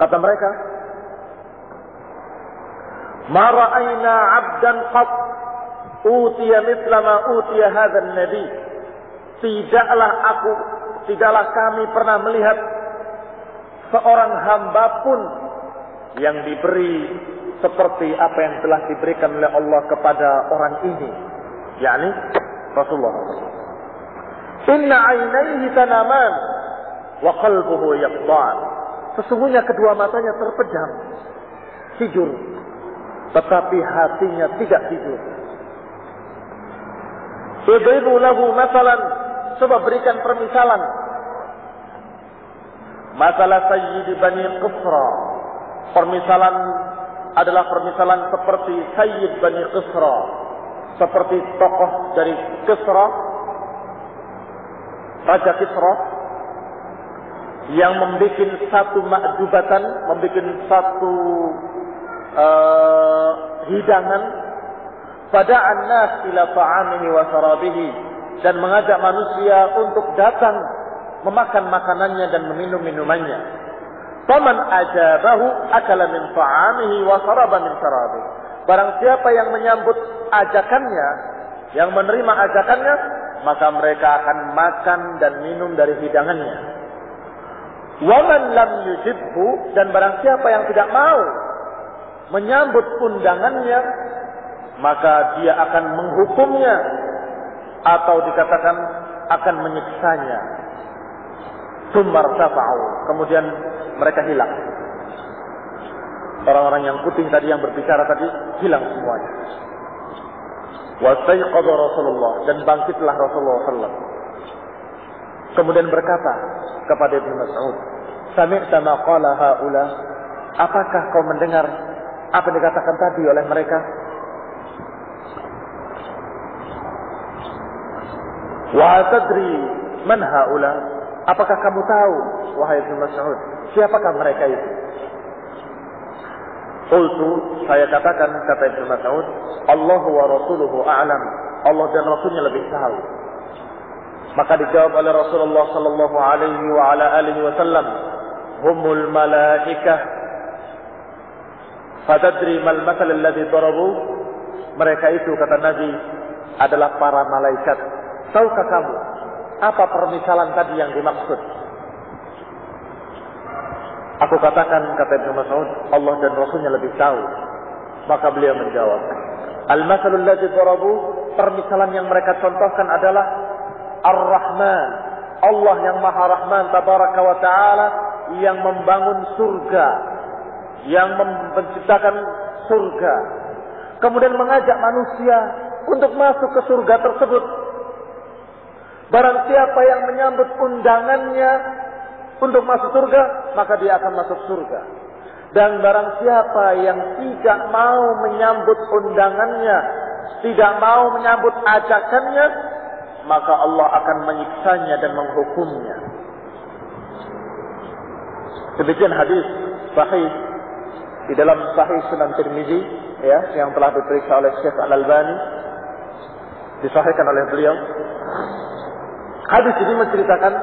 Kata mereka, "Ma ra'ayna 'abdan qat utiya mithla ma utiya hadzal nabi." Tidaklah kami pernah melihat seorang hamba pun yang diberi seperti apa yang telah diberikan oleh Allah kepada orang ini, yakni Rasulullah. Inna 'ainaihi tanaman wa qalbuhu yaqdan. Sesungguhnya kedua matanya terpejam, tidur, tetapi hatinya tidak tidur. Idribu lahu masalan, coba berikan permisalan. Masalah Sayyid Bani Qisra. Permisalan adalah permisalan seperti Sayyid Bani Qisra, seperti tokoh dari Qisra, Raja Qisra, yang membuat satu ma'jubatan, membuat satu hidangan pada an-nas ila ta'amihi wa syarabihi, dan mengajak manusia untuk datang memakan makanannya dan meminum minumannya. Faman ajabahu akala min ta'amihi wa syaraba min syarabihi. Barang siapa yang menyambut ajakannya, yang menerima ajakannya, maka mereka akan makan dan minum dari hidangannya. Waman lam yujibhu, dan barang siapa yang tidak mau menyambut undangannya, maka dia akan menghukumnya, atau dikatakan akan menyiksanya. Tsumma irtafa'u, kemudian mereka hilang. Orang-orang yang putih tadi yang berbicara tadi hilang semuanya. Wastayqadha Rasulullah, dan bangkitlah Rasulullah sallallahu. Kemudian berkata kepada Ibnu Mas'ud, "Sami'ta ma qala haula?" Apakah kau mendengar apa yang dikatakan tadi oleh mereka? Wa tadri man haula? Apakah kamu tahu, wahai Ibnu Mas'ud, siapakah mereka itu? Qultu, saya katakan, kata Ibnu Mas'ud, Allah wa rasuluhu a'lam. Allah dan Rasulnya lebih tahu. Maka dijawab oleh Rasulullah sallallahu alaihi wa ala alihi wasallam, humul malaikah. Fatadri mal mathal alladhi darabu? Mereka itu, kata Nabi, adalah para malaikat. Tahukah kamu apa permisalan tadi yang dimaksud? Aku katakan, kata Ibnu Mas'ud, Allah dan Rasulnya lebih tahu. Maka beliau menjawab, al-mathalul ladzi darabu, permisalan yang mereka contohkan adalah Ar-Rahman, Allah yang Maha Rahman tabaraka wa taala, yang membangun surga, yang menciptakan surga, kemudian mengajak manusia untuk masuk ke surga tersebut. Barang siapa yang menyambut undangannya untuk masuk surga, maka dia akan masuk surga. Dan barang siapa yang tidak mau menyambut undangannya, tidak mau menyambut ajakannya, maka Allah akan menyiksanya dan menghukumnya. Demikian hadis sahih di dalam Sahih Sunan Tirmizi, ya, yang telah diperiksa oleh Syekh Al-Albani, disahihkan oleh beliau. Hadis ini menceritakan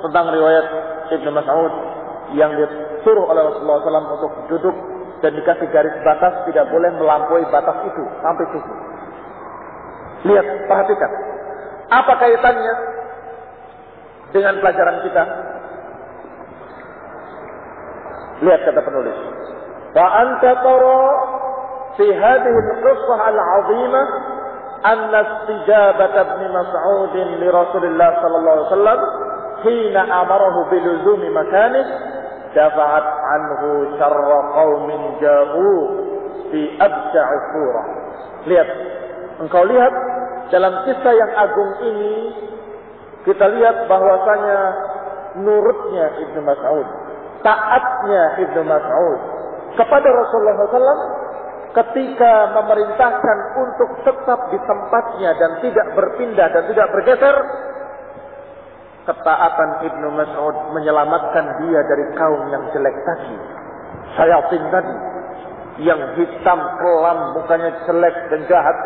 tentang riwayat Ibnu Mas'ud yang disuruh oleh Rasulullah SAW untuk duduk dan dikasih garis batas, tidak boleh melampaui batas itu sampai situ. Lihat, perhatikan. Apa kaitannya dengan pelajaran kita? Lihat kata penulis. Wa anta tara fi hadhihi al-qissah al-'azimah anna istijabata Ibn Mas'ud li Rasulillah sallallahu alaihi wasallam hina amarahu bi luzumi makanih dafa'at anhu syarra qaumin ja'u fi absha'i surah. Lihat, engkau lihat dalam kisah yang agung ini, kita lihat bahwasanya nurutnya Ibnu Mas'ud, taatnya Ibnu Mas'ud kepada Rasulullah SAW ketika memerintahkan untuk tetap di tempatnya dan tidak berpindah dan tidak bergeser. Ketaatan Ibnu Mas'ud menyelamatkan dia dari kaum yang jelek tadi, syayatin tadi, yang hitam, kelam, mukanya jelek dan jahat.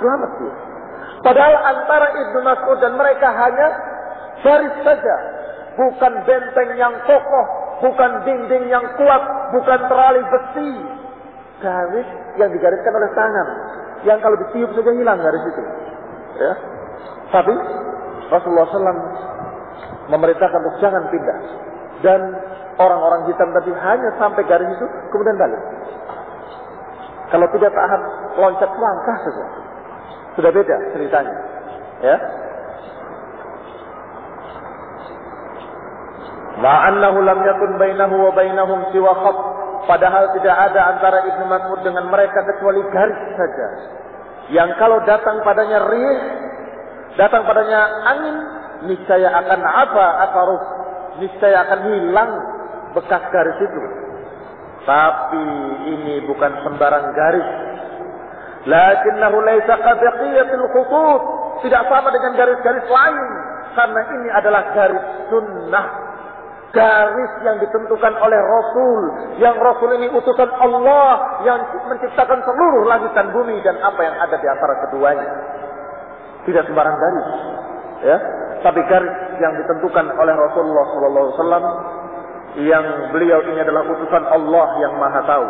Selamat dia. Padahal antara Ibnu Mas'ud dan mereka hanya garis saja, bukan benteng yang kokoh, bukan dinding yang kuat, bukan terali besi. Garis yang digariskan oleh tangan, yang kalau ditiup saja hilang garis itu. Ya. Tapi Rasulullah SAW memerintahkan untuk jangan pindah. Dan orang-orang hitam tadi hanya sampai garis itu, kemudian balik. Kalau tidak tahan, loncat langkah saja. Sudah beda ceritanya. Ya. Ma'annahu lam yakun bainahu wa bainahum siwa khat. Padahal tidak ada antara Ibnu Mas'ud dengan mereka kecuali garis saja. Yang kalau datang padanya rih, datang padanya angin, niscaya akan apa atharuh, niscaya akan hilang bekas garis itu. Tapi ini bukan sembarang garis. Lakinnahu laisa qabiqiyatil khutut, tidak sama dengan garis-garis lain, karena ini adalah garis sunnah. Garis yang ditentukan oleh Rasul, yang Rasul ini utusan Allah yang menciptakan seluruh langit dan bumi dan apa yang ada di antara keduanya. Tidak sembarang garis, ya, tapi garis yang ditentukan oleh Rasulullah SAW, yang beliau ini adalah utusan Allah yang Maha Tahu.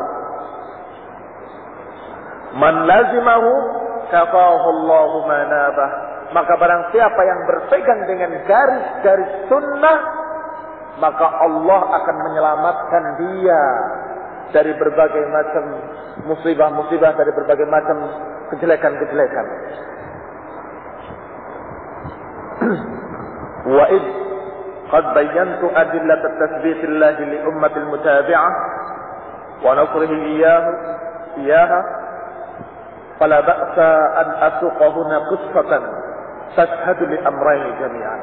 Man lazimahu kafahu Allahu manabah. Maka barang siapa yang berpegang dengan garis-garis sunnah, maka Allah akan menyelamatkan dia dari berbagai macam musibah-musibah, dari berbagai macam kejelekan-kejelekan. Wa id qad bayyantu adillat at-tathbit Allah li ummati al-mutabi'ah wa nasrihi iyyaha fala ba'sa an asuqa huna qissatan tashhadu li amrayn jami'an.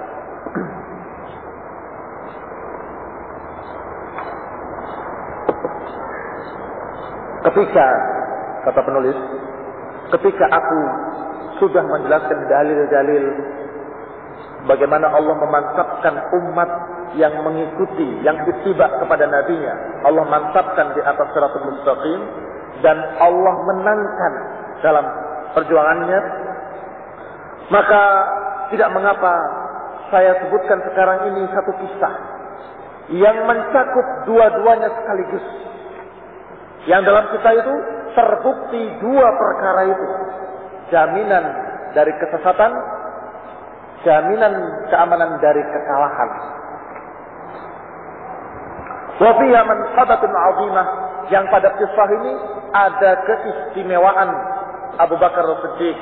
Ketika, kata penulis, ketika aku sudah menjelaskan dalil-dalil bagaimana Allah memantapkan umat yang mengikuti, yang ittiba kepada nabinya, Allah mantapkan di atas siratul mustaqim, dan Allah menangkan dalam perjuangannya, maka tidak mengapa saya sebutkan sekarang ini satu kisah yang mencakup dua-duanya sekaligus. Yang dalam kisah itu terbukti dua perkara itu. Jaminan dari kesesatan, jaminan keamanan dari kekalahan. Wa fiha manqabatun 'azimah, yang pada kisah ini ada keistimewaan Abu Bakar As-Siddiq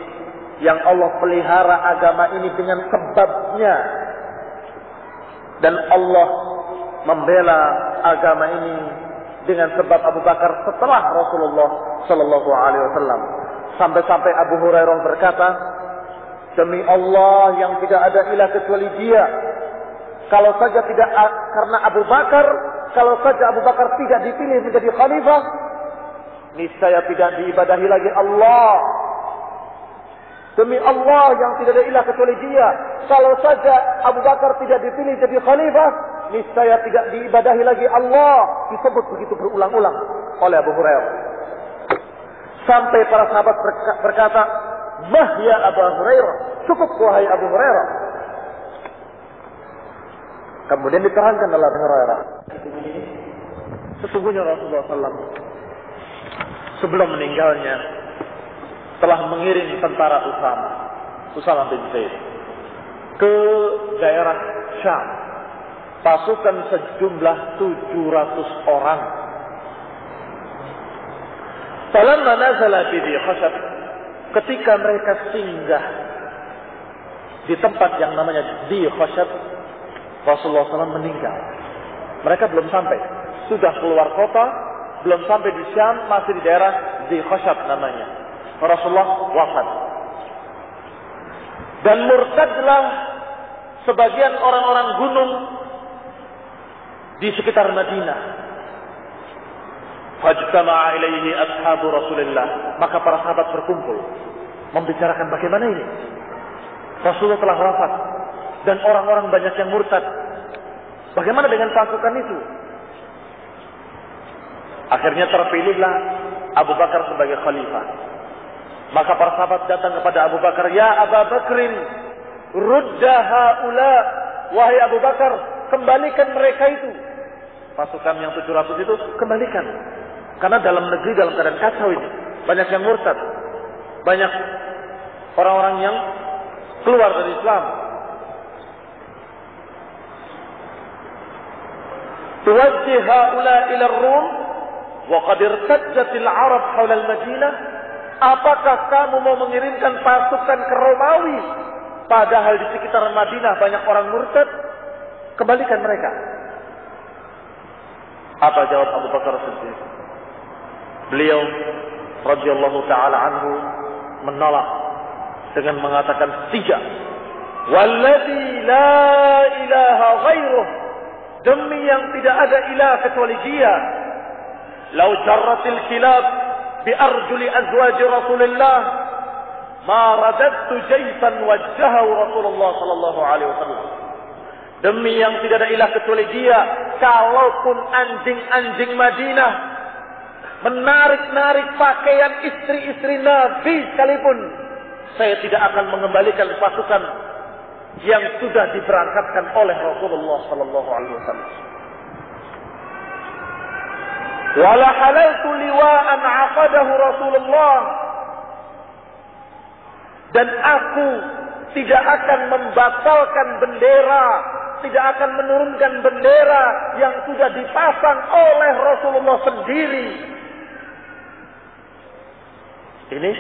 yang Allah pelihara agama ini dengan sebabnya, dan Allah membela agama ini dengan sebab Abu Bakar setelah Rasulullah Sallallahu Alaihi Wasallam. Sampai-sampai Abu Hurairah berkata, demi Allah yang tidak ada ilah kecuali Dia, kalau saja tidak karena Abu Bakar, kalau saja Abu Bakar tidak dipilih menjadi khalifah, niscaya tidak diibadahi lagi Allah. Demi Allah yang tidak ada ilah kecuali Dia, kalau saja Abu Bakar tidak dipilih jadi khalifah, niscaya tidak diibadahi lagi Allah. Disebut begitu berulang-ulang oleh Abu Hurairah. Sampai para sahabat berkata, "Mah ya Abu Hurairah, cukup wahai Abu Hurairah." Kemudian diterangkan oleh Abu Hurairah, sesungguhnya Rasulullah SAW sebelum meninggalnya telah mengirim tentara Usama bin Zaid ke daerah Syam, pasukan sejumlah 700 orang. Falamma nazala bi Khashab, ketika mereka singgah di tempat yang namanya di Khashab, Rasulullah SAW meninggal. Mereka belum sampai, sudah keluar kota, belum sampai di Syam, masih di daerah di Khashab namanya. Rasulullah wafat. Dan murtadlah sebagian orang-orang gunung di sekitar Madinah. Fajtama'a ilaihi ashabu Rasulillah. Maka para sahabat berkumpul membicarakan bagaimana ini. Rasulullah telah wafat dan orang-orang banyak yang murtad. Bagaimana dengan pasukan itu? Akhirnya terpilihlah Abu Bakar sebagai khalifah. Maka para sahabat datang kepada Abu Bakar, "Ya Abu Bakrin, rudda haula." Wahai Abu Bakar, kembalikan mereka itu. pasukan yang 700 itu kembalikan. Karena dalam negeri dalam keadaan kacau ini. Banyak yang murtad. Banyak orang-orang yang keluar dari Islam. Tuwajjih haula ila ar-Rum wa qad irtajjat al-Arab haula al-Madinah. Apakah kamu mau mengirimkan pasukan ke Romawi padahal di sekitaran Madinah banyak orang murtad? Kembalikan mereka. Apa jawab Abu Bakar Siddiq? Beliau radhiyallahu taala anhu menolak dengan mengatakan tidak. Walladzi la ilaha ghairuh, demi yang tidak ada ilah kecuali Dia. Lau jarratil kilab bi arjuli azwaj Rasulillah ma radadtu jaysan wajhahu Rasulullah sallallahu alaihi wasallam. Demi yang tidak ada ilah kecuali Dia, kalaupun anjing-anjing Madinah menarik-narik pakaian istri-istri Nabi sekalipun, saya tidak akan mengembalikan pasukan yang sudah diberangkatkan oleh Rasulullah sallallahu alaihi wasallam. Wala halaltu liwa'an 'aqadahu Rasulullah, dan aku tidak akan membatalkan bendera, tidak akan menurunkan bendera yang sudah dipasang oleh Rasulullah sendiri. Ini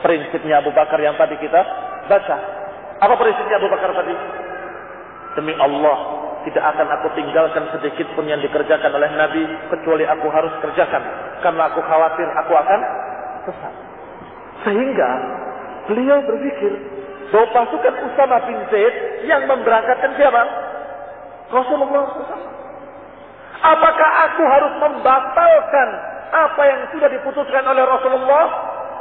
prinsipnya Abu Bakar yang tadi kita baca. Apa prinsipnya Abu Bakar tadi? Demi Allah, tidak akan aku tinggalkan sedikit pun yang dikerjakan oleh Nabi, kecuali aku harus kerjakan, karena aku khawatir aku akan sesat. Sehingga beliau berpikir bahwa pasukan Usamah bin Zaid yang memberangkatkan siapa? Rasulullah SAW. Apakah aku harus membatalkan apa yang sudah diputuskan oleh Rasulullah?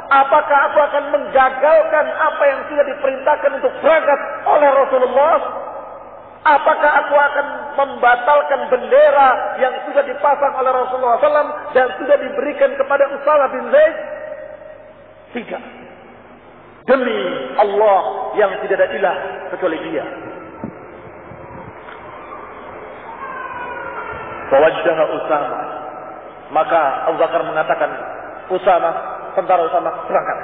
Apakah aku akan menggagalkan apa yang sudah diperintahkan untuk berangkat oleh Rasulullah? Apakah aku akan membatalkan bendera yang sudah dipasang oleh Rasulullah SAW dan sudah diberikan kepada Usamah bin Zaid? Tidak. Demi Allah yang tidak ada ilah kecuali Dia. Fawajjaha Usamah. Maka Abu Bakar mengatakan, Usamah, tentara Usamah, berangkat.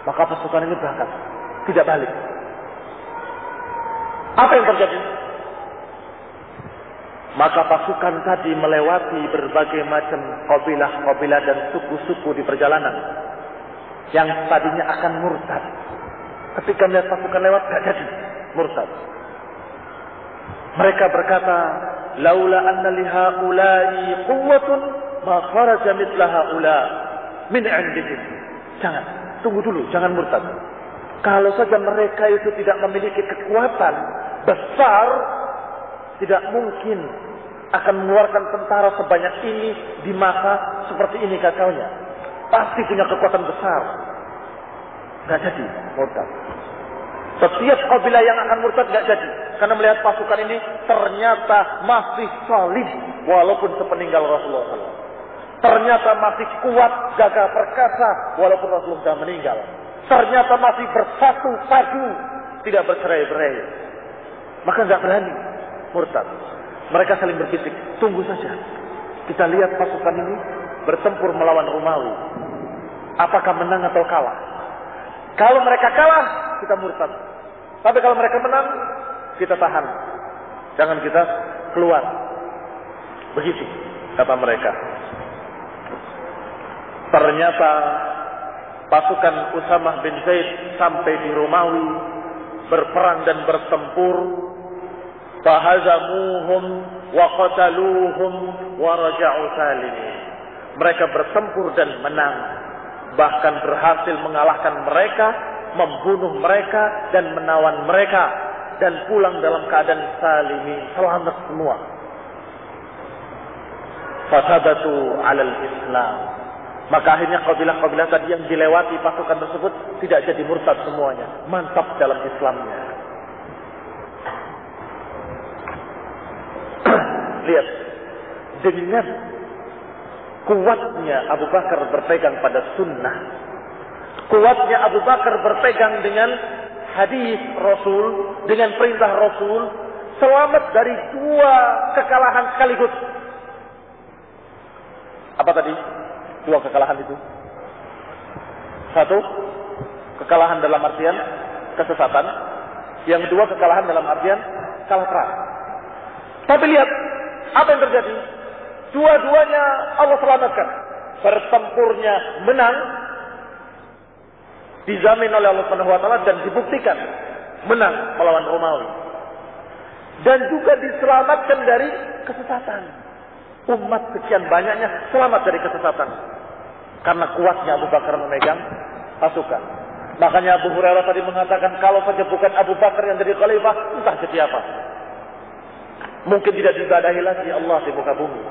Maka pasukan ini berangkat, tidak balik. Apa yang terjadi? Maka pasukan tadi melewati berbagai macam kabilah-kabilah dan suku-suku di perjalanan yang tadinya akan murtad. Ketika melihat pasukan lewat, tidak jadi murtad. Mereka berkata, laula anna lihaula'i quwwatun ma kharaja mithla haula min 'indihim. Jangan, tunggu dulu, jangan murtad. Kalau saja mereka itu tidak memiliki kekuatan besar, tidak mungkin akan mengeluarkan tentara sebanyak ini di masa seperti ini kacaunya. Pasti punya kekuatan besar. Nggak jadi murtad. Setiap kabilah yang akan murtad nggak jadi, karena melihat pasukan ini ternyata masih solid walaupun sepeninggal Rasulullah SAW. Ternyata masih kuat, gagah perkasa walaupun Rasulullah sudah meninggal. Ternyata masih bersatu padu, tidak bercerai-berai. Maka nggak berani murtad. Mereka saling berbisik, tunggu saja. Kita lihat pasukan ini bertempur melawan Romawi. Apakah menang atau kalah? Kalau mereka kalah, kita murtad. Tapi kalau mereka menang, kita tahan. Jangan kita keluar. Begitu kata mereka. Ternyata pasukan Usamah bin Zaid sampai di Romawi, berperang dan bertempur. Fahazamuhum wa qataluhum wa raja'u salimin. Mereka bertempur dan menang, bahkan berhasil mengalahkan mereka, membunuh mereka dan menawan mereka, dan pulang dalam keadaan salimin, selamat semua. Fasabatu 'alal Islam. Maka akhirnya kabilah-kabilah tadi yang dilewati pasukan tersebut tidak jadi murtad semuanya, mantap dalam Islamnya. Lihat, dengan kuatnya Abu Bakar berpegang pada sunnah, kuatnya Abu Bakar berpegang dengan hadis Rasul, dengan perintah Rasul, selamat dari dua kekalahan sekaligus. Apa tadi? Dua kekalahan itu. Satu, kekalahan dalam artian kesesatan. Yang kedua, kekalahan dalam artian kalah perang. Tapi lihat, apa yang terjadi? Dua-duanya Allah selamatkan. Bertempurnya menang, dijamin oleh Allah Subhanahu wa taala dan dibuktikan menang melawan Romawi. Dan juga diselamatkan dari kesesatan. Umat sekian banyaknya selamat dari kesesatan. Karena kuatnya Abu Bakar memegang pasukan. Makanya Abu Hurairah tadi mengatakan, kalau saja bukan Abu Bakar yang jadi khalifah, entah jadi apa. Mungkin tidak diibadahi lagi Allah di muka bumi.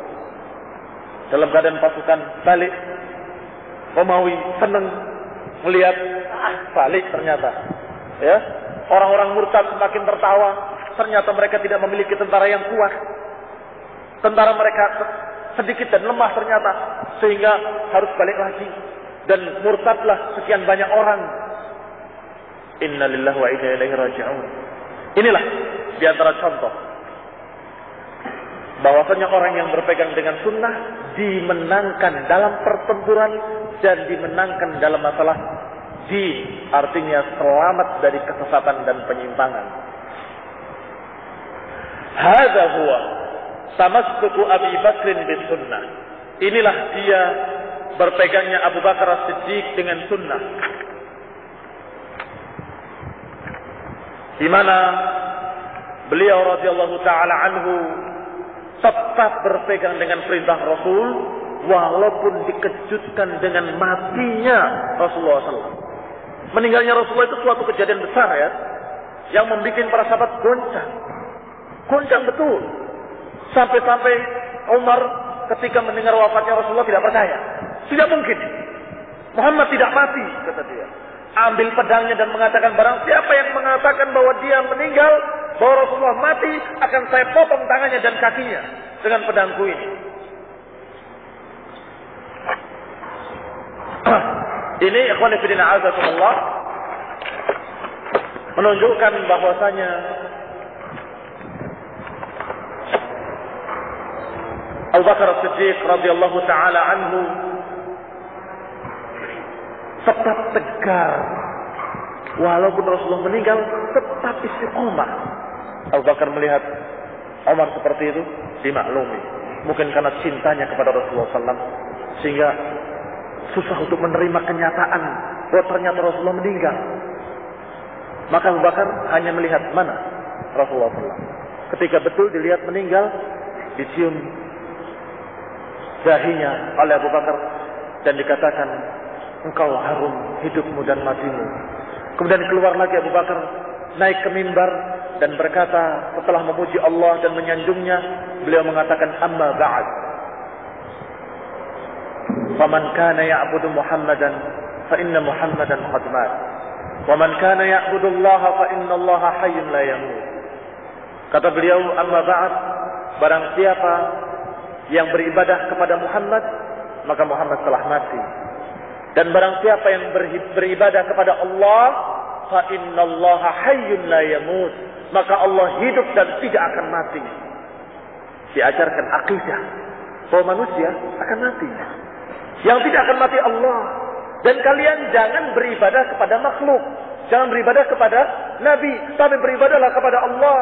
Dalam keadaan pasukan balik, Romawi senang melihat, balik ternyata. Ya, orang-orang murtad semakin tertawa. Ternyata mereka tidak memiliki tentara yang kuat. Tentara mereka sedikit dan lemah ternyata, sehingga harus balik lagi. Dan murtadlah sekian banyak orang. Inna lillahi wa inna ilaihi raji'un. Inilah di antara contoh bahwasanya orang yang berpegang dengan sunnah dimenangkan dalam pertempuran dan dimenangkan dalam masalah din, artinya selamat dari kesesatan dan penyimpangan. Hadza huwa tamassuku Abi Bakrin bis sunnah. Inilah dia berpegangnya Abu Bakar As-Siddiq dengan sunnah. Di mana beliau radhiyallahu taala anhu tetap berpegang dengan perintah Rasul walaupun dikejutkan dengan matinya Rasulullah SAW. Meninggalnya Rasulullah itu suatu kejadian besar ya, yang membuat para sahabat goncang betul. Sampai-sampai Umar ketika mendengar wafatnya Rasulullah tidak percaya. Tidak mungkin Muhammad tidak mati, kata dia. Ambil pedangnya dan mengatakan, barang siapa yang mengatakan bahwa dia meninggal, bahwa Rasulullah mati, akan saya potong tangannya dan kakinya dengan pedangku ini. Ini ikhwan fillah azakumullah menunjukkan bahwasanya Abu Bakar As-Siddiq radhiyallahu taala anhu tetap tegar walaupun Rasulullah meninggal, tetap istiqomah. Abu Bakar melihat Umar seperti itu, dimaklumi mungkin karena cintanya kepada Rasulullah SAW, sehingga susah untuk menerima kenyataan bahwa ternyata Rasulullah meninggal. Maka Abu Bakar hanya melihat mana Rasulullah SAW. Ketika betul dilihat meninggal, dicium dahinya oleh Abu Bakar dan dikatakan, engkau harum hidupmu dan matimu. Kemudian keluar lagi Abu Bakar, naik ke mimbar dan berkata setelah memuji Allah dan menyanjungnya, beliau mengatakan, amma ba'd. Faman kana ya'budu Muhammadan fa inna Muhammadan qad mat. Wa man kana ya'budu Allah fa inna Allah hayyun la yamut. Kata beliau, amma ba'd, barang siapa yang beribadah kepada Muhammad, maka Muhammad telah mati. Dan barang siapa yang beribadah kepada Allah, fa innallaha hayyun la yamut, maka Allah hidup dan tidak akan mati. Diajarkan akidah bahwa manusia akan mati. Yang tidak akan mati Allah. Dan kalian jangan beribadah kepada makhluk, jangan beribadah kepada Nabi, tapi beribadahlah kepada Allah.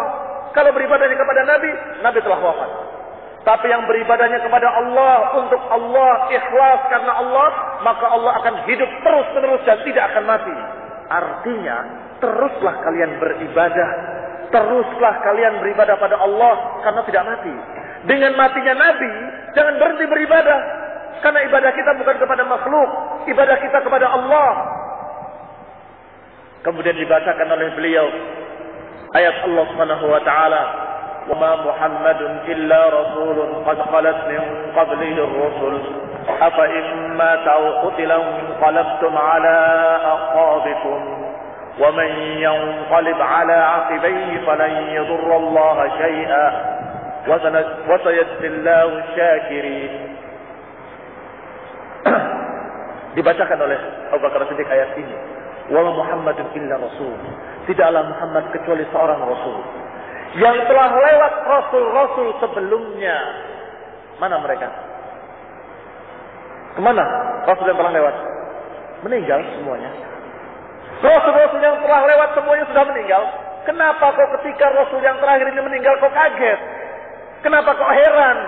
Kalau beribadahnya kepada Nabi, Nabi telah wafat. Tapi yang beribadahnya kepada Allah, untuk Allah, ikhlas karena Allah, maka Allah akan hidup terus-menerus dan tidak akan mati. Artinya, teruslah kalian beribadah. Teruslah kalian beribadah pada Allah karena tidak mati. Dengan matinya Nabi, jangan berhenti beribadah. Karena ibadah kita bukan kepada makhluk, ibadah kita kepada Allah. Kemudian dibacakan oleh beliau ayat Allah Subhanahu wa taala, وَمَا مُحَمَّدٌ إِلَّا رَسُولٌ قَدْ خَلَتْ مِنْ قَبْلِهِ الرُّسُلُ أَفَإِنْ مَاتَ أَوْ قُتِلَ انقَلَبْتُمْ عَلَى أَعْقَابِكُمْ وَمَنْ يَنقَلِبْ عَلَى عَقِبَيْهِ فَلَنْ يَضُرَّ اللَّهَ شَيْئًا وَسَيَجْزِي اللَّهُ الشَّاكِرِينَ. Dibacakan oleh Abu Bakar Siddiq ayat ini, wa Muhammadun illa rasul, tidaklah Muhammad kecuali seorang rasul yang telah lewat rasul-rasul sebelumnya. Mana mereka? Kemana rasul yang telah lewat? Meninggal semuanya. Rasul-rasul yang telah lewat semuanya sudah meninggal. Kenapa kok ketika rasul yang terakhir ini meninggal kok kaget? Kenapa kok heran?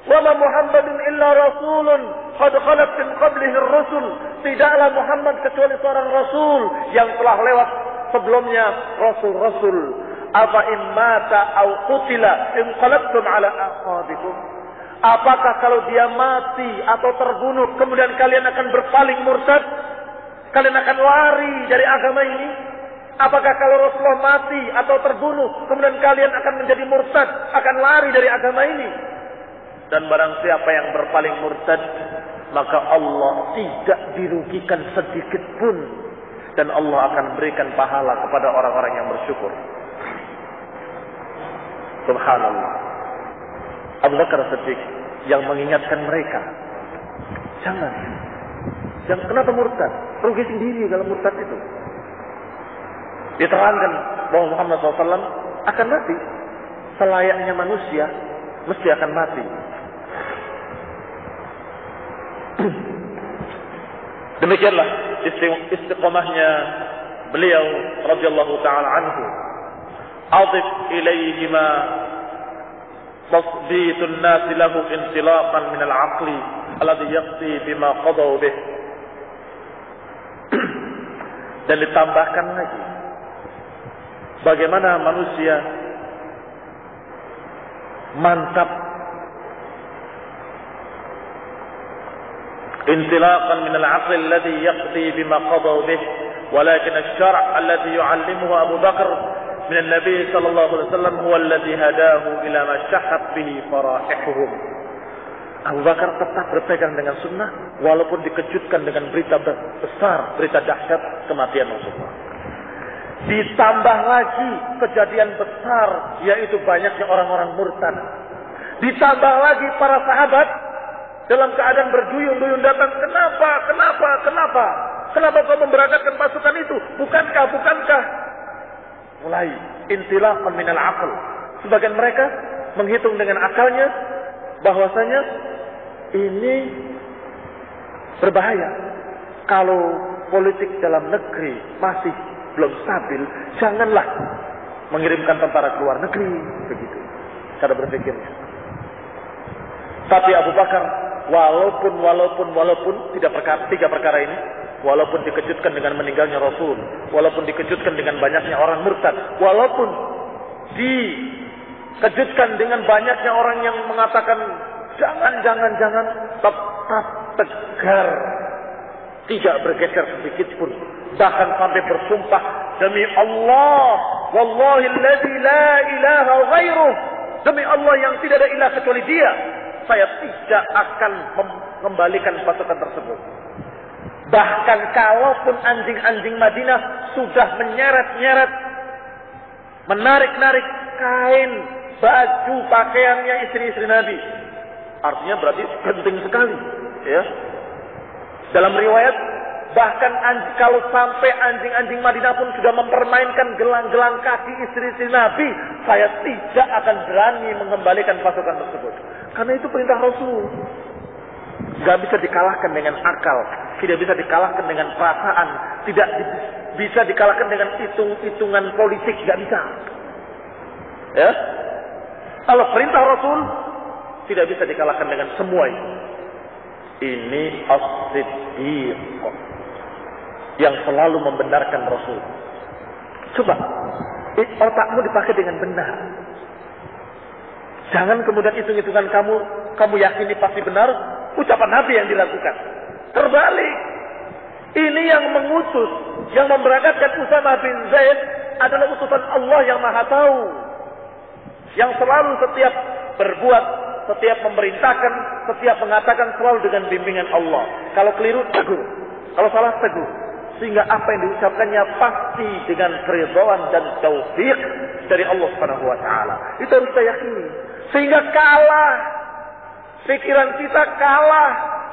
Wa ma Muhammadun illa rasulun qad khalat min qablihi ar-rusul. Tidaklah Muhammad kecuali seorang rasul yang telah lewat sebelumnya rasul-rasul. Afa in mata aw qutila inqalabtum ala aqabikum. Apakah kalau dia mati atau terbunuh kemudian kalian akan berpaling murtad? Kalian akan lari dari agama ini? Apakah kalau Rasulullah mati atau terbunuh kemudian kalian akan menjadi murtad, akan lari dari agama ini? Dan barang siapa yang berpaling murtad, maka Allah tidak dirugikan sedikit pun, dan Allah akan berikan pahala kepada orang-orang yang bersyukur. Subhanallah. Abu Bakar Siddiq yang mengingatkan mereka, jangan kenapa murtad? Rugi sendiri kalau murtad itu. Diterangkan bahwa Muhammad SAW akan mati. Selayaknya manusia mesti akan mati. Demikianlah istiqamahnya beliau radhiyallahu taala anhu. Adif ilaihi ma tasbitun nas lahu intilaqan min al-aqli alladhi yaqti bima qadaw bih. Dan ditambahkan lagi bagaimana manusia mantap انطلاقا من العقل الذي يقضي بما قضوا به ولكن الشرع الذي يعلمه أبو بكر من النبي صلى الله عليه وسلم هو الذي هداه إلى ما شحت به فرائحهم. Abu Bakar tetap berpegang dengan sunnah walaupun dikejutkan dengan berita besar, berita dahsyat kematian Rasulullah. Ditambah lagi kejadian besar, yaitu banyaknya orang-orang murtad. Ditambah lagi para sahabat dalam keadaan berduyun-duyun datang. Kenapa kau memberangkatkan pasukan itu? Bukankah? Mulai intilaqan minal aql. Sebagian mereka menghitung dengan akalnya bahwasanya ini berbahaya. Kalau politik dalam negeri masih belum stabil, janganlah mengirimkan tentara ke luar negeri. Begitu cara berpikirnya. Tapi Abu Bakar walaupun tiga perkara ini, walaupun dikejutkan dengan meninggalnya Rasul, walaupun dikejutkan dengan banyaknya orang murtad, walaupun dikejutkan dengan banyaknya orang yang mengatakan jangan, tetap tegar, tidak bergeser sedikit pun, bahkan sampai bersumpah demi Allah, wallahi alladzi la ilaha ghairuh, demi Allah yang tidak ada ilah kecuali Dia, saya tidak akan mengembalikan pasukan tersebut. Bahkan kalaupun anjing-anjing Madinah sudah menyeret-nyeret, menarik-narik kain, baju, pakaiannya istri-istri Nabi, artinya berarti penting sekali, ya. Dalam riwayat, bahkan kalau sampai anjing-anjing Madinah pun sudah mempermainkan gelang-gelang kaki istri-istri Nabi, saya tidak akan berani mengembalikan pasukan tersebut. Karena itu perintah Rasul. Gak bisa dikalahkan dengan akal, tidak bisa dikalahkan dengan perasaan, tidak bisa dikalahkan dengan hitung-hitungan politik, gak bisa. Ya, kalau perintah Rasul tidak bisa dikalahkan dengan semua itu. Ini as-siddiq yang selalu membenarkan Rasul. Coba otakmu dipakai dengan benar. Jangan kemudian hitung-hitungan kamu yakini pasti benar ucapan Nabi yang dilakukan. Terbalik. Ini yang mengutus, yang memberangkatkan Usamah bin Zaid adalah utusan Allah yang Maha Tahu. Yang selalu setiap berbuat, setiap memerintahkan, setiap mengatakan selalu dengan bimbingan Allah. Kalau keliru, tegur. Kalau salah, tegur. Sehingga apa yang diucapkannya pasti dengan keridhaan dan taufik dari Allah Subhanahu wa taala. Itu harus kita yakini. Sehingga kalah pikiran kita, kalah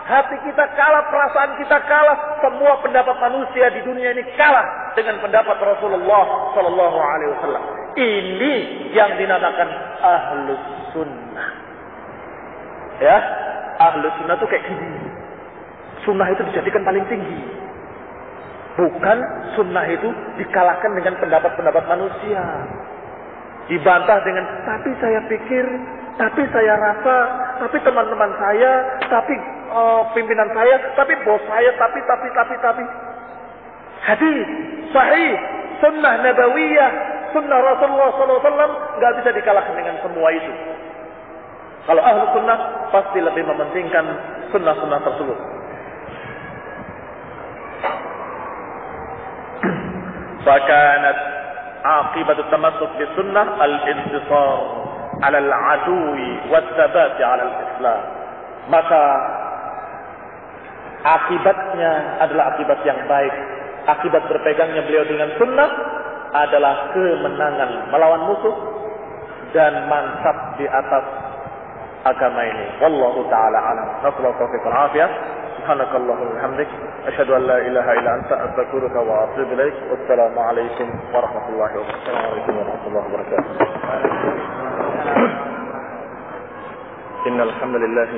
hati kita, kalah perasaan kita, kalah semua pendapat manusia di dunia ini kalah dengan pendapat Rasulullah sallallahu alaihi wasallam. Ini yang dinamakan ahlus sunnah. Ya, ahlus sunnah itu kayak gini. Sunnah itu dijadikan paling tinggi. Bukan sunnah itu dikalahkan dengan pendapat-pendapat manusia. Dibantah dengan, tapi saya pikir, tapi saya rasa, tapi teman-teman saya, tapi pimpinan saya, tapi bos saya, tapi. Hadis sahih, sunnah nabawiyah, sunnah Rasulullah SAW nggak bisa dikalahkan dengan semua itu. Kalau ahlu sunnah pasti lebih mementingkan sunnah-sunnah tersebut. Fakanat aqibatu tamassuk bis sunnah al-intisar 'ala al-'aduwi wat-thabat 'ala al-islam. Maka akibatnya adalah akibat yang baik. Akibat berpegangnya beliau dengan sunnah adalah kemenangan melawan musuh dan mantap di atas agama ini. Wallahu ta'ala a'lam. Nasallahu taufiq wal afiyah. Subhanakallahumma wa bihamdik asyhadu an la ilaha illa anta astaghfiruka wa atubu ilaik. Wassalamu alaikum warahmatullahi wabarakatuh. Innal hamdalillah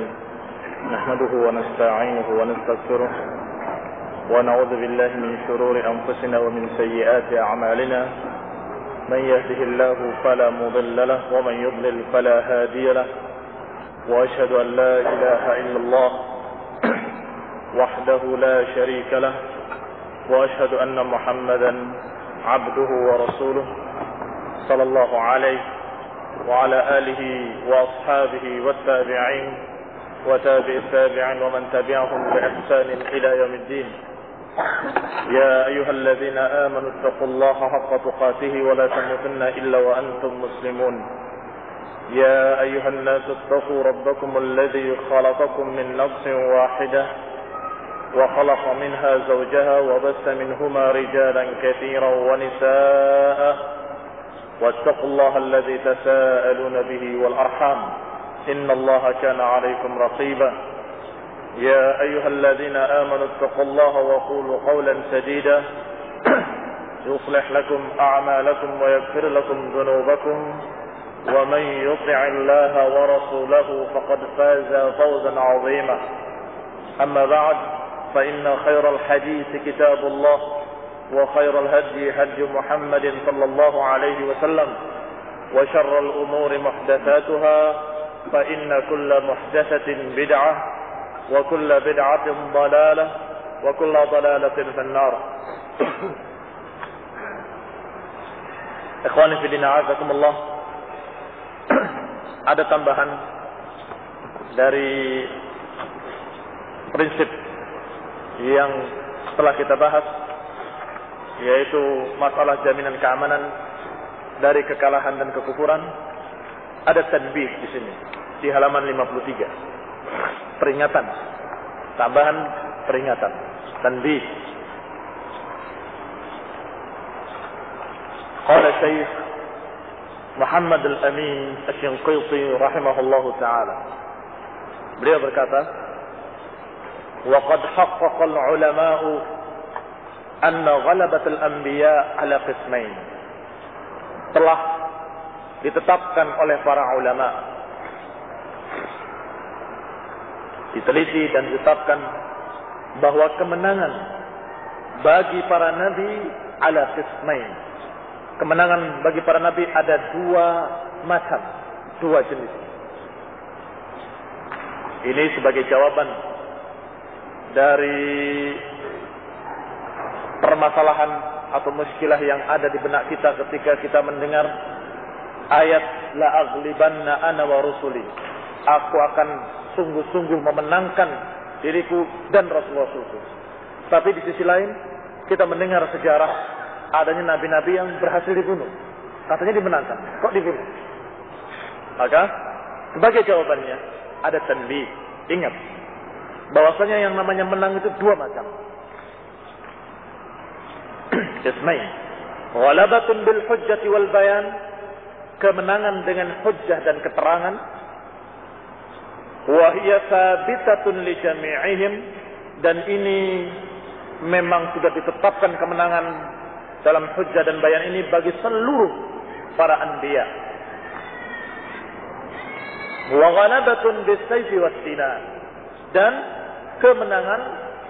nahmaduhu wa nasta'inuhu wa nastaghfiruh wa na'udzu billahi min shururi anfusina wa min sayyiati a'malina. Man yahdihillahu fala mudilla lahu wa man yudlil fala hadiya lahu. وأشهد أن لا إله إلا الله وحده لا شريك له وأشهد أن محمدا عبده ورسوله صلى الله عليه وعلى آله وأصحابه والتابعين وتابع التابعين ومن تبعهم بإحسان إلى يوم الدين. يا أيها الذين آمنوا اتقوا الله حق تقاته ولا تموتن إلا وأنتم مسلمون. يا أيها الناس اتقوا ربكم الذي خلقكم من نفس واحدة وخلق منها زوجها وبث منهما رجالا كثيرا ونساء واتقوا الله الذي تساءلون به والأرحام إن الله كان عليكم رقيبا. يا أيها الذين آمنوا اتقوا الله وقولوا قولا سديدا يصلح لكم أعمالكم ويغفر لكم ذنوبكم ومن يطع الله ورسوله فقد فاز فوزا عظيما. أما بعد فإن خير الحديث كتاب الله وخير الهدي هدي محمد صلى الله عليه وسلم وشر الأمور محدثاتها فإن كل محدثة بدعة وكل بدعة ضلالة وكل ضلالة في النار. إخواني في الدين أعزكم الله. Ada tambahan dari prinsip yang setelah kita bahas, yaitu masalah jaminan keamanan dari kekalahan dan kekufuran. Ada tanbih di sini di halaman 53. Peringatan, tambahan peringatan, tanbih. Qala Syekh Muhammad al-Amin Asy-Syanqiti rahimahullahu ta'ala. Beliau berkata, "Wa qad haqqaqa al-ulama'u anna ghalabat al-anbiya' ala qismain." Telah ditetapkan oleh para ulama, diteliti dan ditetapkan bahwa kemenangan bagi para nabi ala qismain. Kemenangan bagi para nabi ada dua macam, dua jenis. Ini sebagai jawaban dari permasalahan atau muskilah yang ada di benak kita ketika kita mendengar ayat la aghlibanna ana wa rusuli. Aku akan sungguh-sungguh memenangkan diriku dan Rasul-Rasulku. Tapi di sisi lain kita mendengar sejarah adanya nabi-nabi yang berhasil dibunuh. Katanya dimenangkan. Kok dibunuh? Maka sebagai jawabannya ada tanbih. Ingat bahwasanya yang namanya menang itu dua macam. Ismail. Ghalabatun bil hujjati wal bayan. Kemenangan dengan hujjah dan keterangan. Wa hiya thabitatun li jami'ihim. Dan ini memang sudah ditetapkan kemenangan dalam hujjah dan bayan ini bagi seluruh para anbiya. Wa ghalabatun bis-sayfi was-sinan, dan kemenangan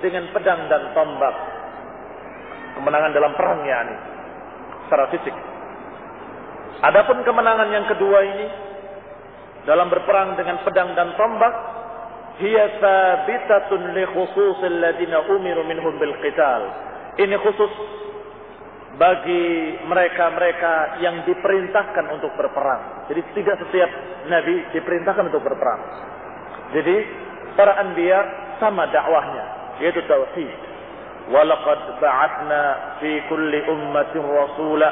dengan pedang dan tombak. Kemenangan dalam perang yakni secara fisik. Adapun kemenangan yang kedua ini dalam berperang dengan pedang dan tombak, hiya thabitatun li khususil ladina umiru minhum bil qital. Ini khusus bagi mereka-mereka yang diperintahkan untuk berperang. Jadi tidak setiap nabi diperintahkan untuk berperang. Jadi para anbiya sama dakwahnya, yaitu tauhid. Walaqad ba'atsna fi kulli ummatin rasula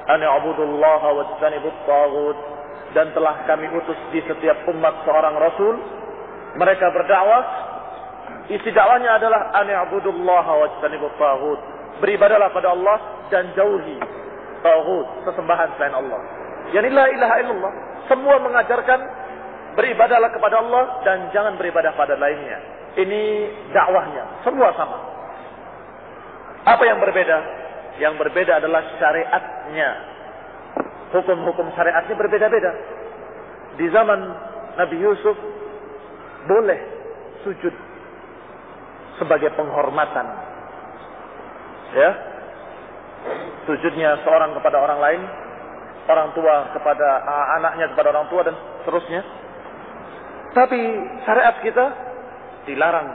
an i'budullaha wajtanibut taghut. Dan telah kami utus di setiap umat seorang rasul. Mereka berdakwah, isi dakwahnya adalah an i'budullaha wajtanibut taghut. Beribadahlah pada Allah dan jauhi taghut, sesembahan selain Allah. Yani la ilaha illallah. Semua mengajarkan beribadahlah kepada Allah dan jangan beribadah pada lainnya. Ini dakwahnya, semua sama. Apa yang berbeda? Yang berbeda adalah syariatnya. Hukum-hukum syariatnya berbeda-beda. Di zaman Nabi Yusuf boleh sujud sebagai penghormatan. Ya. Sujudnya seorang kepada orang lain, orang tua kepada anaknya kepada orang tua dan seterusnya. Tapi syariat kita dilarang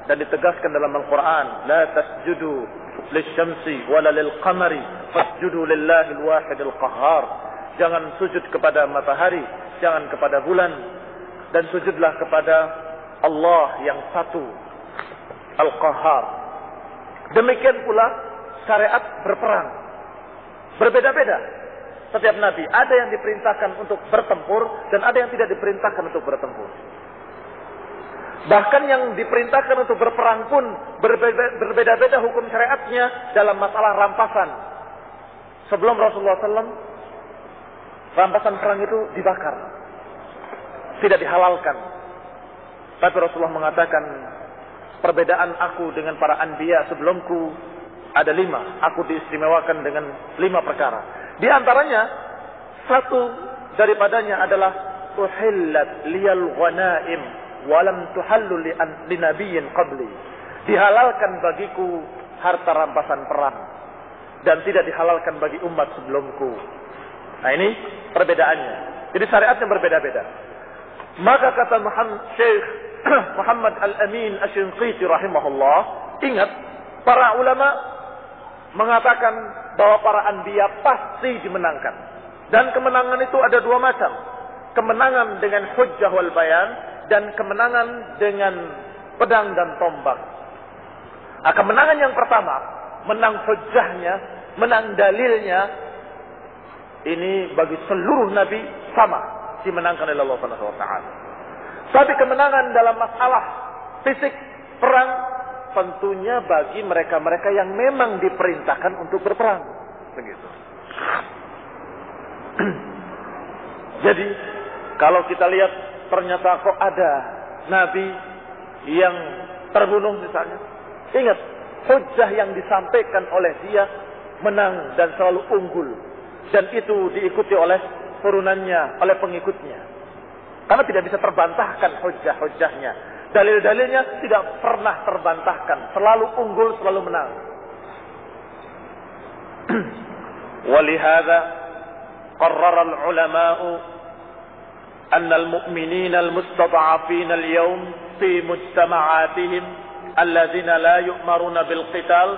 dan ditegaskan dalam Al-Qur'an, la tasjudu lisyamsi wala lilqamari fasjudu lillahil wahidil qahhar. Jangan sujud kepada matahari, jangan kepada bulan, dan sujudlah kepada Allah yang satu, Al-Qahhar. Demikian pula syariat berperang. Berbeda-beda. Setiap nabi ada yang diperintahkan untuk bertempur dan ada yang tidak diperintahkan untuk bertempur. Bahkan yang diperintahkan untuk berperang pun berbeda-beda hukum syariatnya dalam masalah rampasan. Sebelum Rasulullah SAW, rampasan perang itu dibakar, tidak dihalalkan. Tapi Rasulullah mengatakan, perbedaan aku dengan para anbiya sebelumku ada 5. Aku diistimewakan dengan 5 perkara. Di antaranya, satu daripadanya adalah uhillat liyal ghanaim walam tuhallu li nabiyyin qabli. Dihalalkan bagiku harta rampasan perang dan tidak dihalalkan bagi umat sebelumku. Nah, ini perbedaannya. Jadi syariatnya berbeda-beda. Maka kata Syekh Muhammad Al-Amin Asy-Shinqiti rahimahullah, ingat, para ulama mengatakan bahwa para anbiya pasti dimenangkan. Dan kemenangan itu ada 2 macam. Kemenangan dengan hujjah wal bayan dan kemenangan dengan pedang dan tombak. Nah, kemenangan yang pertama, menang hujjahnya, menang dalilnya, ini bagi seluruh nabi sama dimenangkan oleh Allah Subhanahu wa taala. Tapi kemenangan dalam masalah fisik perang tentunya bagi mereka-mereka yang memang diperintahkan untuk berperang. Begitu. Jadi kalau kita lihat ternyata kok ada nabi yang terbunuh misalnya, ingat hujjah yang disampaikan oleh dia menang dan selalu unggul. Dan itu diikuti oleh turunannya, oleh pengikutnya. Karena tidak bisa terbantahkan hujjah-hujjahnya. Dalil-dalilnya tidak pernah terbantahkan. Selalu unggul, selalu menang. Walihada qarrara al-ulama'u anna al-mu'minina al-mustad'afina al-yawm fi mujtama'atihim alladhina la yu'maruna bil-qital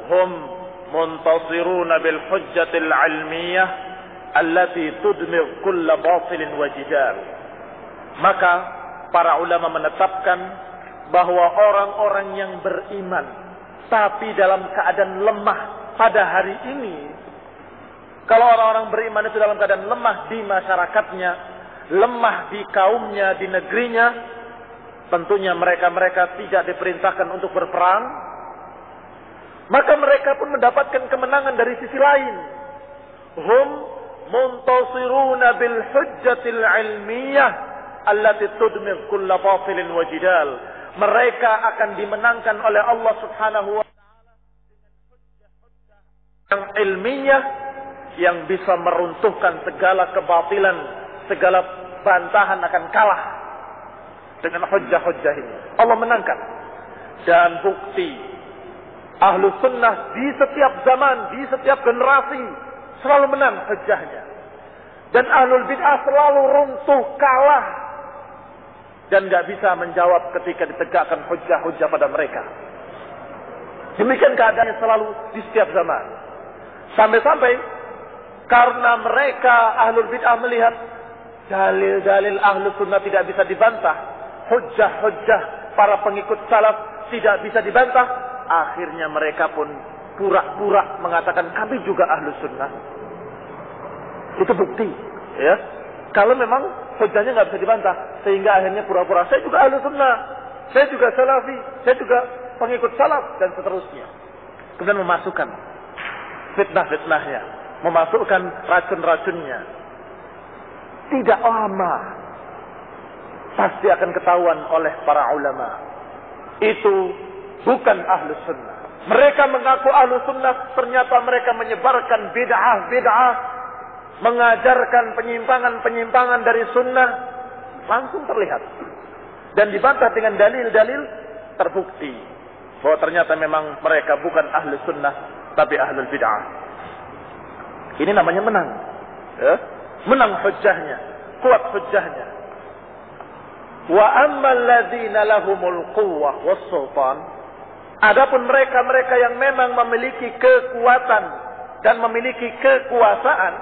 hum منتصرون بالحجة العلمية التي تدمغ كل باطل وجدال. Maka para ulama menetapkan bahwa orang-orang yang beriman tapi dalam keadaan lemah pada hari ini, kalau orang-orang beriman itu dalam keadaan lemah di masyarakatnya, lemah di kaumnya, di negerinya, tentunya mereka-mereka tidak diperintahkan untuk berperang. Maka mereka pun mendapatkan kemenangan dari sisi lain. Hum muntasiruna bil hujjatil ilmiyah allati tudmigh kulla batilin wa jidal. Mereka akan dimenangkan oleh Allah Subhanahu wa taala dengan hujjah-hujjah yang ilmiah yang bisa meruntuhkan segala kebatilan, segala bantahan akan kalah dengan hujjah-hujjah ini. Allah menangkan. Dan bukti Ahlus Sunnah di setiap zaman, di setiap generasi selalu menang hujjahnya. Dan Ahlul Bid'ah selalu runtuh, kalah, dan gak bisa menjawab ketika ditegakkan hujjah-hujjah pada mereka. Demikian keadaannya selalu di setiap zaman. Sampai-sampai karena mereka Ahlul Bid'ah melihat dalil-dalil Ahlus Sunnah tidak bisa dibantah, hujjah-hujjah para pengikut salaf tidak bisa dibantah, akhirnya mereka pun pura-pura mengatakan kami juga Ahlus Sunnah. Itu bukti, ya. Kalau memang hujjahnya nggak bisa dibantah, sehingga akhirnya pura-pura saya juga Ahlus Sunnah, saya juga Salafi, saya juga pengikut salaf, dan seterusnya. Kemudian memasukkan fitnah-fitnahnya, memasukkan racun-racunnya. Tidak lama pasti akan ketahuan oleh para ulama, itu bukan Ahlus Sunnah. Mereka mengaku Ahlus Sunnah, ternyata mereka menyebarkan bid'ah-bid'ah, mengajarkan penyimpangan-penyimpangan dari sunnah. Langsung terlihat dan dibantah dengan dalil-dalil, terbukti bahwa ternyata memang mereka bukan Ahlus Sunnah tapi Ahlul Bid'ah. Ini namanya menang, ya? Menang hujjahnya, kuat hujjahnya. Wa ammal ladzina lahumul quwwah was sultan, adapun mereka-mereka yang memang memiliki kekuatan dan memiliki kekuasaan,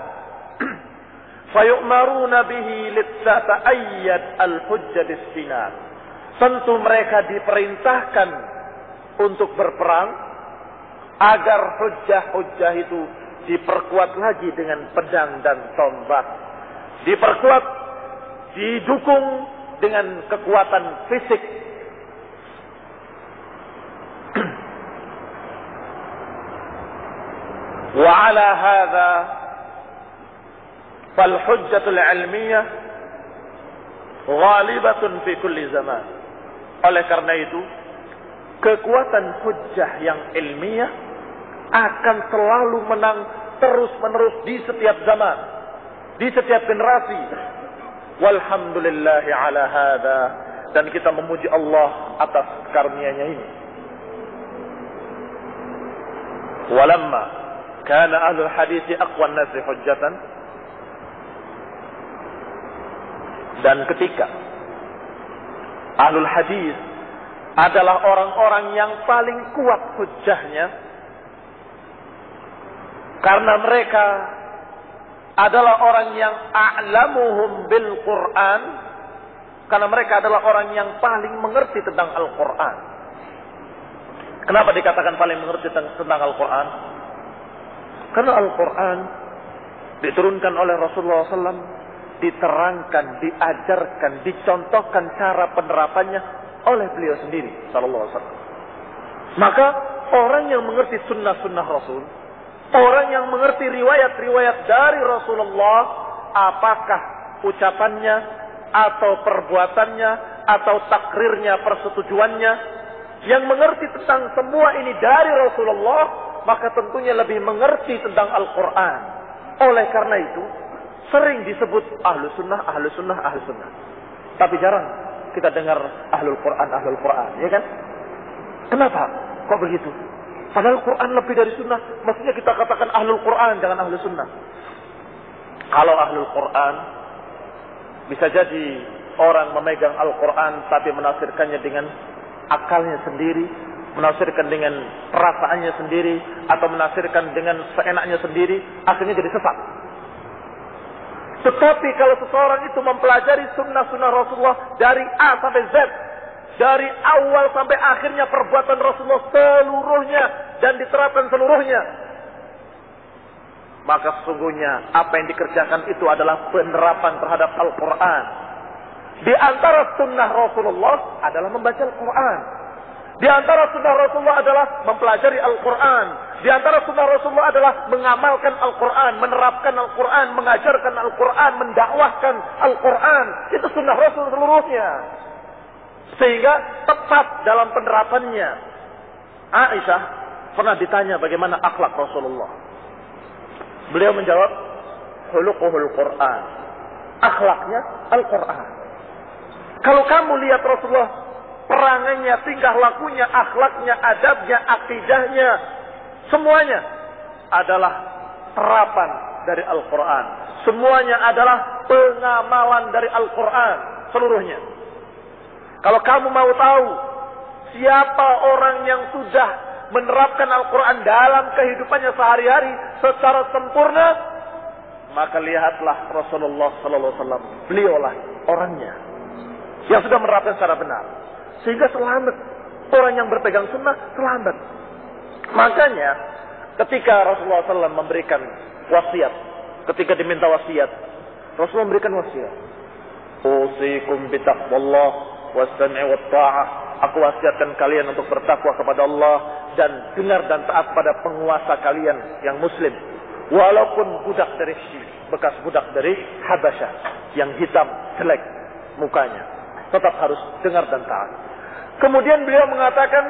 fayu'maruna bihi litata'ayyad al-hujjah bis-sinan. Tentu mereka diperintahkan untuk berperang agar hujjah-hujjah itu diperkuat lagi dengan pedang dan tombak. Diperkuat, didukung dengan kekuatan fisik. Wa ala hadza fal hujjatul ilmiyah ghalibatun fi kulli zaman. Oleh karena itu, kekuatan hujjah yang ilmiah akan selalu menang terus-menerus di setiap zaman, di setiap generasi. Walhamdulillahi ala hadza, dan kita memuji Allah atas karunia-Nya ini. Walamma kana ahlul hadits aqwa an-nasi hujjatan, dan ketika ahlul hadis adalah orang-orang yang paling kuat hujjahnya, karena mereka adalah orang yang a'lamuhum bil Quran, karena mereka adalah orang yang paling mengerti tentang Al-Quran. Kenapa dikatakan paling mengerti tentang Al-Quran? Karena Al-Quran diturunkan oleh Rasulullah SAW, diterangkan, diajarkan, dicontohkan cara penerapannya oleh beliau sendiri sallallahu alaihi wasallam. Maka orang yang mengerti sunnah-sunnah Rasul, orang yang mengerti riwayat-riwayat dari Rasulullah, apakah ucapannya atau perbuatannya atau takrirnya, persetujuannya, yang mengerti tentang semua ini dari Rasulullah, maka tentunya lebih mengerti tentang Al-Quran. Oleh karena itu sering disebut ahlu sunnah, ahlu sunnah, ahlu sunnah. Tapi jarang kita dengar ahlul Quran, ahlul Quran, ya kan? Kenapa? Kok begitu? Padahal Quran lebih dari sunnah. Maksudnya kita katakan ahlul Quran, jangan ahlu sunnah. Kalau ahlul Quran, bisa jadi orang memegang Al-Quran tapi menafsirkannya dengan akalnya sendiri, menafsirkan dengan perasaannya sendiri, atau menafsirkan dengan seenaknya sendiri, akhirnya jadi sesat. Tetapi kalau seseorang itu mempelajari sunnah-sunnah Rasulullah dari A sampai Z, dari awal sampai akhirnya perbuatan Rasulullah seluruhnya, dan diterapkan seluruhnya, maka sesungguhnya apa yang dikerjakan itu adalah penerapan terhadap Al-Quran. Di antara sunnah Rasulullah adalah membaca Al-Quran. Di antara sunnah Rasulullah adalah mempelajari Al-Quran. Di antara sunnah Rasulullah adalah mengamalkan Al-Quran, menerapkan Al-Quran, mengajarkan Al-Quran, mendakwahkan Al-Quran. Itu sunnah Rasul seluruhnya. Sehingga tepat dalam penerapannya. Aisyah pernah ditanya bagaimana akhlak Rasulullah. Beliau menjawab, khuluquhul Quran. Akhlaknya Al-Quran. Kalau kamu lihat Rasulullah, perangannya, tingkah lakunya, akhlaknya, adabnya, akidahnya, semuanya adalah terapan dari Al-Quran. Semuanya adalah pengamalan dari Al-Quran seluruhnya. Kalau kamu mau tahu siapa orang yang sudah menerapkan Al-Quran dalam kehidupannya sehari-hari secara sempurna, maka lihatlah Rasulullah SAW. Beliaulah orangnya yang sudah menerapkan secara benar, sehingga selamat. Orang yang berpegang sunnah selamat. Makanya ketika Rasulullah SAW memberikan wasiat, ketika diminta wasiat, Rasulullah memberikan wasiat. Usikum bitaqwallah was-sam'i wat-tha'ah. Aku wasiatkan kalian untuk bertakwa kepada Allah dan dengar dan taat pada penguasa kalian yang muslim. Walaupun budak dari bekas budak dari Habasyah yang hitam, jelek mukanya, tetap harus dengar dan taat. Kemudian beliau mengatakan,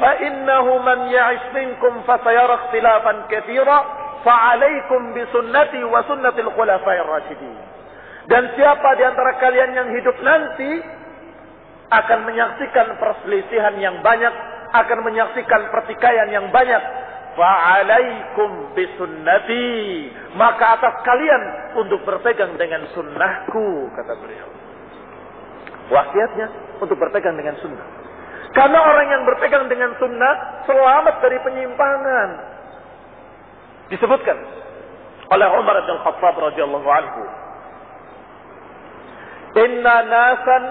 fa innahu man ya'ish minkum fasayara ikhtilafan katsira fa 'alaikum bi sunnati wa sunnatil khulafa'ir rasyidin. Dan siapa di antara kalian yang hidup nanti akan menyaksikan perselisihan yang banyak, akan menyaksikan pertikaian yang banyak, fa'alaikum bisunnati, maka atas kalian untuk berpegang dengan sunnahku, kata beliau. Wasiatnya untuk berpegang dengan sunnah. Karena orang yang berpegang dengan sunnah selamat dari penyimpangan. Disebutkan oleh Umar bin Khattab radhiyallahu anhu, inna nasan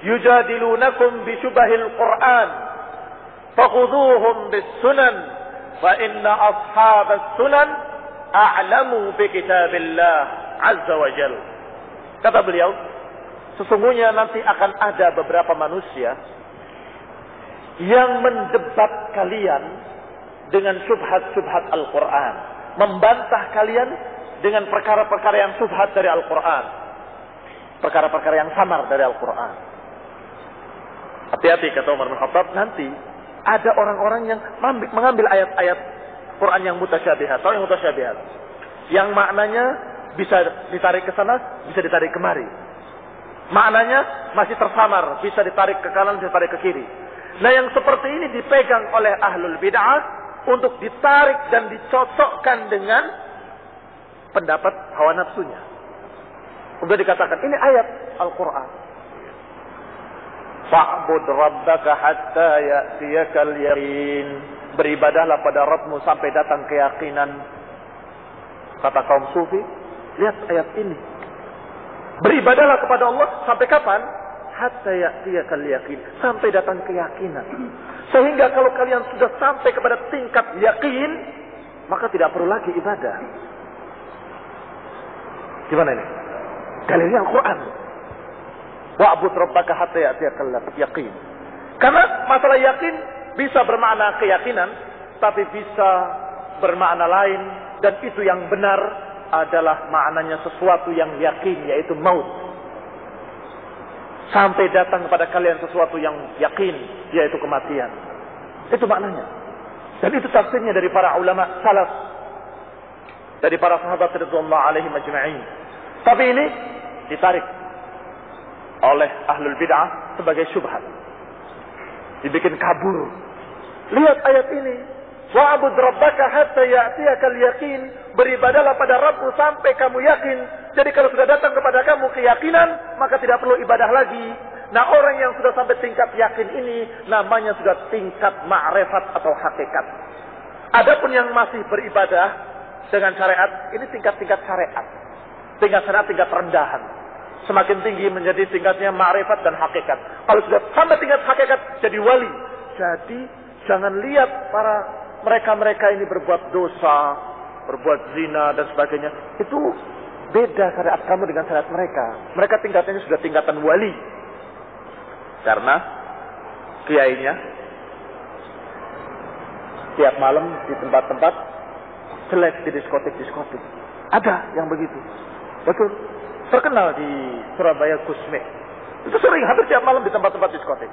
yujadilunakum bisyubahil Qur'an fakhudhuhum bis-sunan fa inna ashabas sunan a'lamu bi kitabillah azza wa jalla. Kata beliau, sesungguhnya nanti akan ada beberapa manusia yang mendebat kalian dengan syubhat-syubhat Al-Quran, membantah kalian dengan perkara-perkara yang syubhat dari Al-Quran, perkara-perkara yang samar dari Al-Quran. Hati-hati, kata Umar bin Khattab, nanti ada orang-orang yang mengambil ayat-ayat Quran yang mutasyabihat, atau yang mutasyabihat, yang maknanya bisa ditarik ke sana, bisa ditarik kemari. Maknanya masih tersamar, bisa ditarik ke kanan, bisa ditarik ke kiri. Nah, yang seperti ini dipegang oleh ahlul bid'ah untuk ditarik dan dicocokkan dengan pendapat hawa nafsunya. Untuk dikatakan ini ayat Al-Quran. Fa'bud rabbaka hatta ya'tiyakal yaqin. Beribadahlah pada Rabbmu sampai datang keyakinan. Kata kaum sufi, lihat ayat ini. Beribadahlah kepada Allah sampai kapan? Hatta ya'tiyakal yaqin, sampai datang keyakinan. Sehingga kalau kalian sudah sampai kepada tingkat yakin, maka tidak perlu lagi ibadah. Gimana ini? Dalilnya Al-Quran. Wa'bud rabbaka hatta ya'tiyakal yaqin. Karena masalah yakin bisa bermakna keyakinan, tapi bisa bermakna lain, dan itu yang benar adalah maknanya sesuatu yang yakin, yaitu maut. Sampai datang kepada kalian sesuatu yang yakin, yaitu kematian. Itu maknanya. Dan itu tafsirnya dari para ulama salaf, dari para sahabat radhiyallahu alaihim ajma'in. Tapi ini ditarik oleh ahlul bid'ah sebagai syubhat, dibikin kabur. Lihat ayat ini, wa'bud rabbaka hatta ya'tiyakal yaqin, beribadalah pada Rabbmu sampai kamu yakin. Jadi kalau sudah datang kepada kamu keyakinan, maka tidak perlu ibadah lagi. Nah, orang yang sudah sampai tingkat yakin ini namanya sudah tingkat ma'rifat atau hakikat. Adapun yang masih beribadah dengan syariat, ini tingkat-tingkat syariat. Tingkat syariat, tingkat rendahan. Semakin tinggi menjadi tingkatnya ma'rifat dan hakikat. Kalau sudah sampai tingkat hakikat, jadi wali. Jadi jangan lihat para mereka-mereka ini berbuat dosa, berbuat zina dan sebagainya. Itu beda syariat kamu dengan syariat mereka. Mereka tingkatannya sudah tingkatan wali. Karena kiainya tiap malam di tempat-tempat jelek, di diskotik-diskotik. Ada yang begitu. Betul. Terkenal di Surabaya Kusme. Itu sering, hampir tiap malam di tempat-tempat diskotik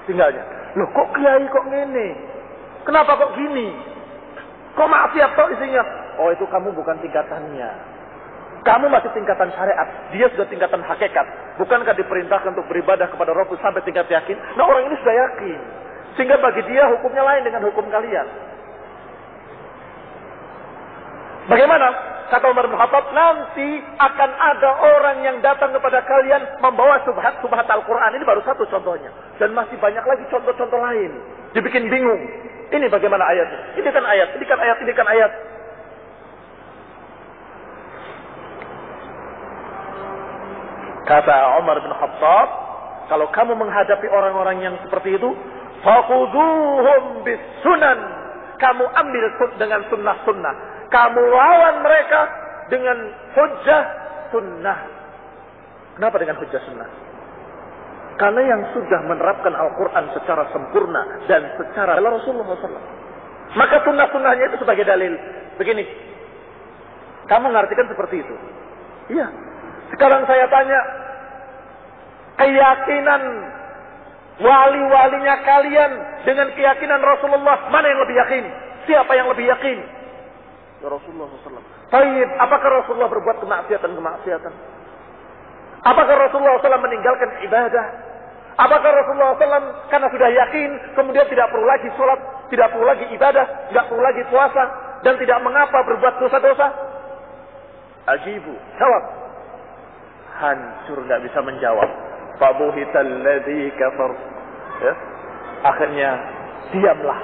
tinggalnya. Loh, kok kiai kok ngene? Kenapa kok gini? Kok maksiat toh isinya? Oh, itu kamu bukan tingkatannya. Kamu masih tingkatan syariat. Dia sudah tingkatan hakikat. Bukankah diperintahkan untuk beribadah kepada Rabb sampai tingkat yakin? Nah, orang ini sudah yakin. Sehingga bagi dia hukumnya lain dengan hukum kalian. Bagaimana? Kata Umar bin Khattab, nanti akan ada orang yang datang kepada kalian membawa subhat Al-Quran. Ini baru satu contohnya. Dan masih banyak lagi contoh-contoh lain. Dibikin bingung. Ini bagaimana ayatnya? Ini kan ayat, ini kan ayat, ini kan ayat. Kata Umar bin Khattab, kalau kamu menghadapi orang-orang yang seperti itu, faquduhum bis sunan. Kamu ambil dengan sunnah-sunnah. Kamu lawan mereka dengan hujjah sunnah. Kenapa dengan hujjah sunnah? Karena yang sudah menerapkan Al-Quran secara sempurna dan secara adalah Rasulullah SAW. Maka sunnah-sunnahnya itu sebagai dalil. Begini, kamu mengartikan seperti itu. Iya. Sekarang saya tanya, keyakinan wali-walinya kalian dengan keyakinan Rasulullah, mana yang lebih yakin? Siapa yang lebih yakin? Ya Rasulullah SAW. Baik, apakah Rasulullah berbuat kemaksiatan? Apakah Rasulullah SAW meninggalkan ibadah? Apakah Rasulullah SAW karena sudah yakin, kemudian tidak perlu lagi sholat, tidak perlu lagi ibadah, tidak perlu lagi puasa, dan tidak mengapa berbuat dosa-dosa? Ajibu, jawab. Hancur, nggak bisa menjawab. Fabuhital ladzi kafar. Ya. Akhirnya diamlah.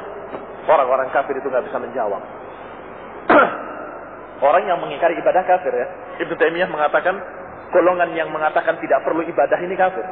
Orang-orang kafir itu nggak bisa menjawab. Orang yang mengingkari ibadah kafir ya. Ibnu Taimiyah mengatakan golongan yang mengatakan tidak perlu ibadah ini kafir.